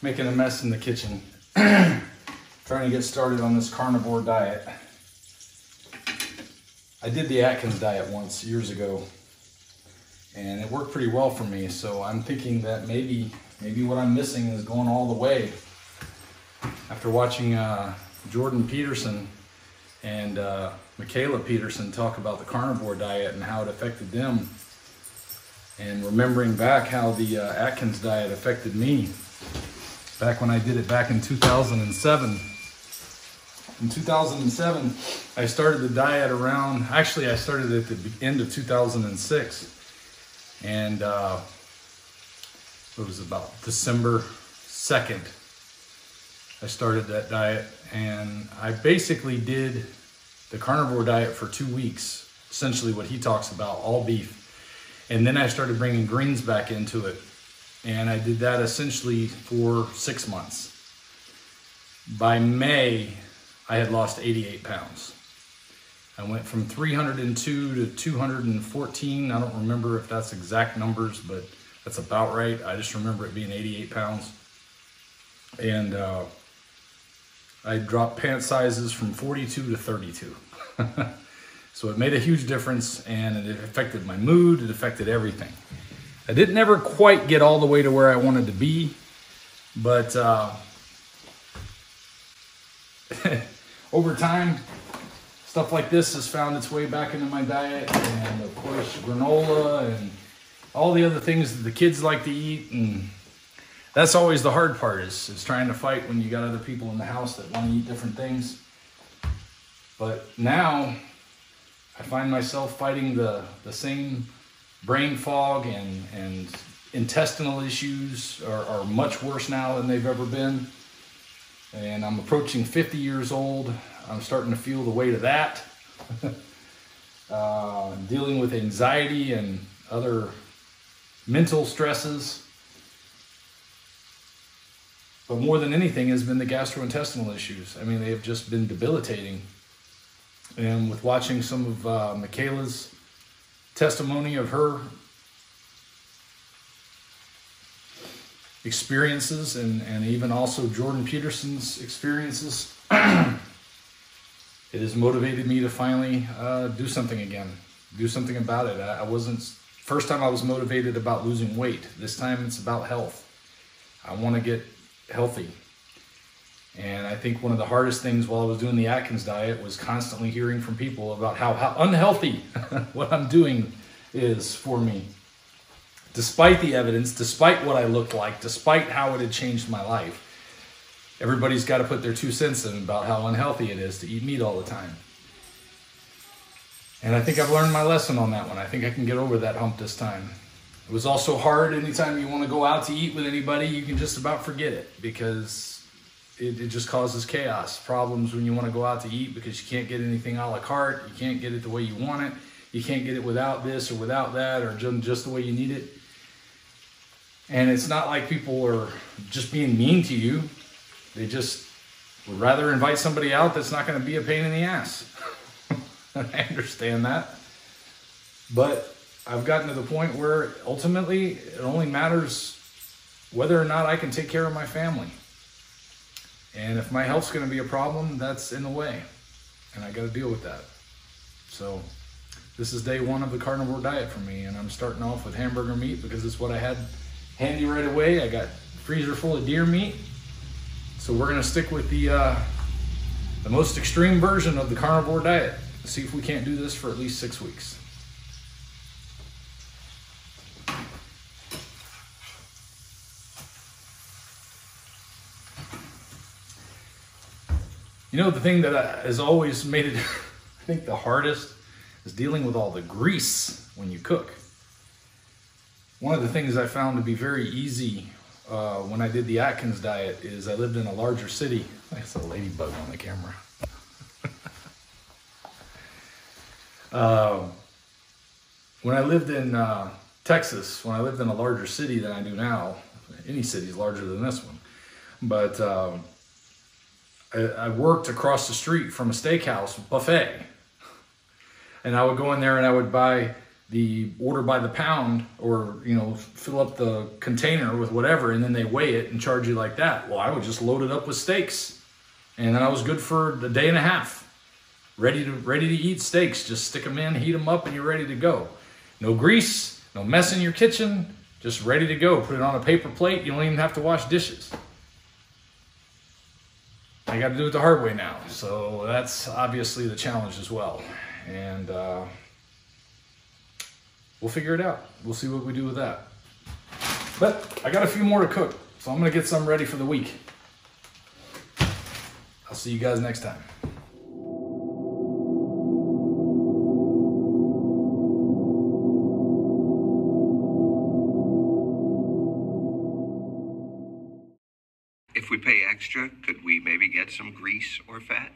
making a mess in the kitchen. Trying to get started on this carnivore diet. I did the Atkins diet once years ago, and it worked pretty well for me. So I'm thinking that maybe what I'm missing is going all the way. After watching Jordan Peterson and Michaela Peterson talk about the carnivore diet and how it affected them, and remembering back how the Atkins diet affected me back when I did it back in 2007. In 2007, I started the diet around, actually I started at the end of 2006. And it was about December 2nd, I started that diet. And I basically did the carnivore diet for 2 weeks, essentially what he talks about, all beef. And then I started bringing greens back into it. And I did that essentially for 6 months. By May, I had lost 88 pounds. I went from 302 to 214. I don't remember if that's exact numbers, but that's about right. I just remember it being 88 pounds. And I dropped pant sizes from 42 to 32. So it made a huge difference, and it affected my mood. It affected everything. I didn't ever quite get all the way to where I wanted to be, but over time, stuff like this has found its way back into my diet, and of course granola and all the other things that the kids like to eat. And that's always the hard part, is trying to fight when you got other people in the house that want to eat different things. But now I find myself fighting the same brain fog, and intestinal issues are much worse now than they've ever been. And I'm approaching 50 years old. I'm starting to feel the weight of that. Dealing with anxiety and other mental stresses. But more than anything has been the gastrointestinal issues. I mean, they have just been debilitating. And with watching some of Michaela's testimony of her experiences, and even also Jordan Peterson's experiences, it has motivated me to finally do something again, do something about it. First time I was motivated about losing weight. This time it's about health. I want to get healthy. And I think one of the hardest things while I was doing the Atkins diet was constantly hearing from people about how unhealthy what I'm doing is for me. Despite the evidence, despite what I looked like, despite how it had changed my life, everybody's got to put their 2 cents in about how unhealthy it is to eat meat all the time. And I think I've learned my lesson on that one. I think I can get over that hump this time. It was also hard. Anytime you want to go out to eat with anybody, you can just about forget it, because it just causes chaos, problems when you want to go out to eat, because you can't get anything a la carte. You can't get it the way you want it. You can't get it without this or without that, or just the way you need it. And it's not like people are just being mean to you. They just would rather invite somebody out that's not going to be a pain in the ass. I understand that. But I've gotten to the point where ultimately it only matters whether or not I can take care of my family. And if my health's going to be a problem, that's in the way. And I got to deal with that. So this is day 1 of the carnivore diet for me. And I'm starting off with hamburger meat because it's what I had handy right away. I got a freezer full of deer meat. So we're going to stick with the most extreme version of the carnivore diet. See if we can't do this for at least 6 weeks. You know, the thing that has always made it, I think, the hardest is dealing with all the grease when you cook. One of the things I found to be very easy when I did the Atkins diet is I lived in a larger city. That's a ladybug on the camera. When I lived in Texas, when I lived in a larger city than I do now, any city is larger than this one, but I worked across the street from a steakhouse buffet, and I would go in there and I would buy the order by the pound, or, you know, fill up the container with whatever, and then they weigh it and charge you like that. Well, I would just load it up with steaks, and then I was good for a day and a half. Ready to eat steaks. Just stick them in, heat them up, and you're ready to go. No grease, no mess in your kitchen, just ready to go. Put it on a paper plate. You don't even have to wash dishes. I got to do it the hard way now, so that's obviously the challenge as well. And we'll figure it out. We'll see what we do with that. But I got a few more to cook, so I'm gonna get some ready for the week. I'll see you guys next time. If we pay extra, could we maybe get some grease or fat?